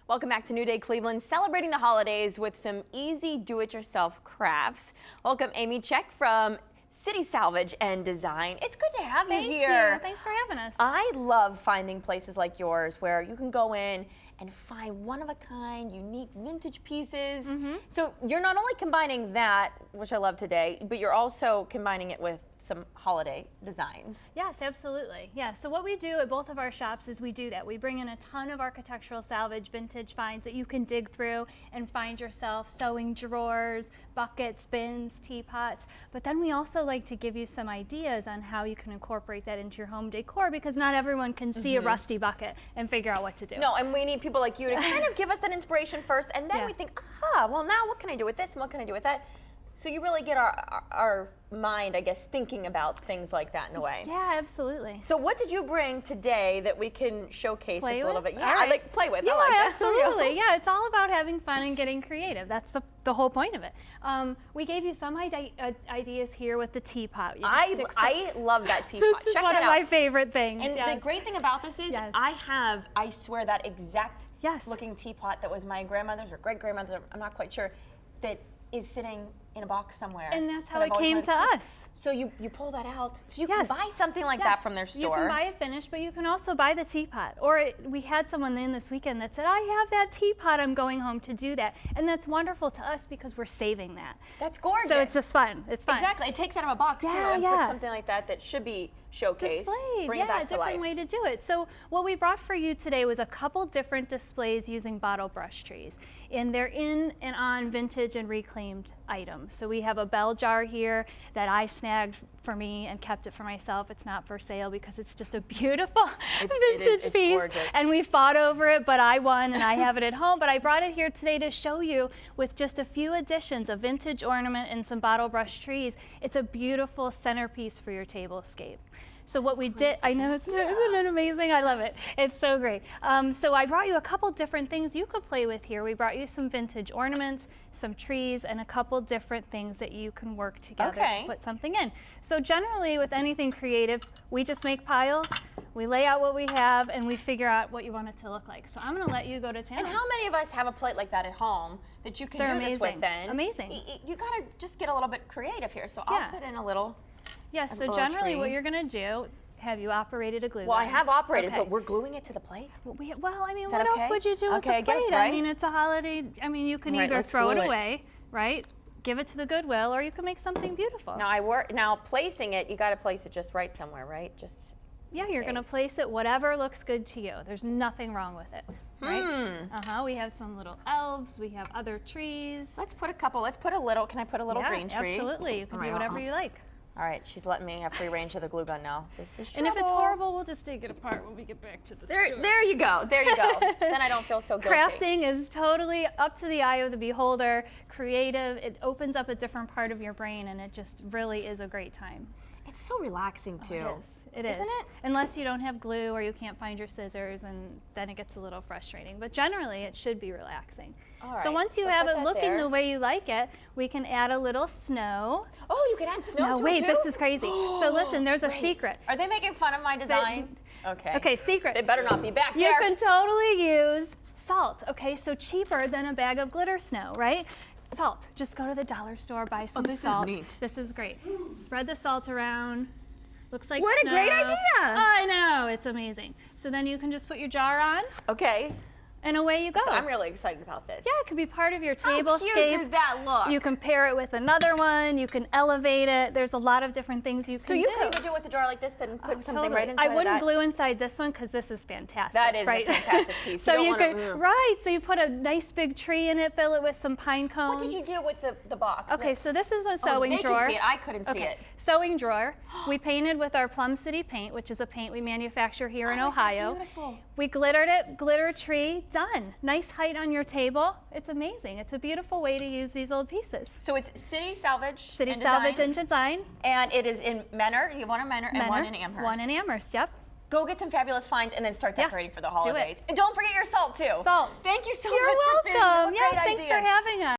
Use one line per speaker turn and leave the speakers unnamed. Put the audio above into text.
Welcome back to New Day Cleveland, celebrating the holidays with some easy do-it-yourself crafts. Welcome Amy Check from City Salvage and Design. It's good to have you here.
Thank you. Thanks for having us.
I love finding places like yours where you can go in and find one-of-a-kind, unique vintage pieces. So you're not only combining that, which I love today, but you're also combining it with some holiday designs.
Yes, absolutely. Yeah, so what we do at both of our shops is we do that. We bring in a ton of architectural salvage vintage finds that you can dig through and find yourself sewing drawers, buckets, bins, teapots. But then we also like to give you some ideas on how you can incorporate that into your home decor, because not everyone can see a rusty bucket and figure out what to do.
No, and we need people like you to kind of give us that inspiration first, and then we think, aha, well now what can I do with this and what can I do with that? So you really get our mind, I guess, thinking about things like that in a way.
Yeah, absolutely.
So what did you bring today that we can showcase just a little bit? Yeah,
right.
I like play with.
Yeah,
I like that.
absolutely. Yeah, it's all about having fun and getting creative. That's the whole point of it. We gave you some ideas here with the teapot.
I love that teapot.
This is
Check
one
that
of
out.
my favorite things.
And the great thing about this is I swear that exact looking teapot that was my grandmother's or great-grandmother's, I'm not quite sure, that is sitting in a box somewhere.
And that's how it came to us.
So you pull that out. So you can buy something like that from their store.
You can buy it finished, but you can also buy the teapot. Or we had someone in this weekend that said, I have that teapot, I'm going home to do that. And that's wonderful to us because we're saving that.
That's gorgeous.
So it's just fun. It's fun.
Exactly. It takes out of a box too and puts something like that that should be showcased.
Displayed.
Bring it back to life.
A different way to do it. So what we brought for you today was a couple different displays using bottle brush trees. And they're in and on vintage and reclaimed items. So we have a bell jar here that I snagged for me and kept it for myself. It's not for sale because it's just a beautiful vintage piece.
Gorgeous.
And we fought over it, but I won and I have it at home. But I brought it here today to show you with just a few additions, a vintage ornament and some bottle brush trees. It's a beautiful centerpiece for your tablescape. So what we did, I know, isn't it amazing? I love it. It's so great. So I brought you a couple different things you could play with here. We brought you some vintage ornaments, some trees, and a couple different things that you can work together to put something in. So generally with anything creative, we just make piles, we lay out what we have, and we figure out what you want it to look like. So I'm gonna let you go to town.
And how many of us have a plate like that at home that you can do this with then?
Amazing.
You gotta just get a little bit creative here. So I'll put in a little.
Yes, so generally what you're going to do, have you operated a glue gun?
Well, I have operated, but we're gluing it to the plate?
Well, I mean, what else would you do with the plate?
Guess, right?
I mean, it's a holiday. I mean, you can either throw it away, right? Give it to the Goodwill, or you can make something beautiful.
Now placing it, you got to place it just right somewhere, right? Just
you're going to place it whatever looks good to you. There's nothing wrong with it, right? We have some little elves. We have other trees.
Let's put a couple. Let's put a little. Can I put a little green tree?
Absolutely. You can do whatever you like.
All right, she's letting me have free range of the glue gun now. This is trouble.
And if it's horrible, we'll just take it apart when we get back to the store.
There you go. There you go. Then I don't feel so guilty.
Crafting is totally up to the eye of the beholder. Creative. It opens up a different part of your brain, and it just really is a great time.
It's so relaxing too.
It is.
Isn't it?
Unless you don't have glue or you can't find your scissors, and then it gets a little frustrating. But generally, it should be relaxing.
All right,
so once you have it looking the way you like it, we can add a little snow.
Oh, you can add snow to it too?
No, wait, this is crazy. So listen, there's a secret.
Are they making fun of my design?
Okay, secret.
They better not be back there.
You can totally use salt. Okay, so cheaper than a bag of glitter snow, right? Salt. Just go to the dollar store, buy some salt.
This is neat.
This is great. Spread the salt around. Looks like
What
snow.
a great idea!
I know, it's amazing. So then you can just put your jar on.
Okay.
And away you go.
So I'm really excited about this.
Yeah, it could be part of your tablescape.
How cute does that look?
You can pair it with another one. You can elevate it. There's a lot of different things you can do.
So you can even do it with a jar like this, then put something right inside
I wouldn't
of that.
glue inside this one because this is fantastic.
That is
a
fantastic piece.
So you can, so you put a nice big tree in it, fill it with some pine cones.
What did you do with the box?
Okay, so this is a sewing drawer.
They can see it. I couldn't see it.
Sewing drawer. We painted with our Plum City paint, which is a paint we manufacture here in Ohio.
Beautiful.
We glittered it, glitter tree, done. Nice height on your table. It's amazing. It's a beautiful way to use these old pieces.
So it's City Salvage
and Design.
And it is in Menor. You want a Menor and one in Amherst.
One in Amherst, yep.
Go get some fabulous finds and then start decorating for the holidays.
Do it.
And don't forget your salt too.
Salt.
Thank you so
You're
much for being here.
You're welcome. Yes, thanks for having us.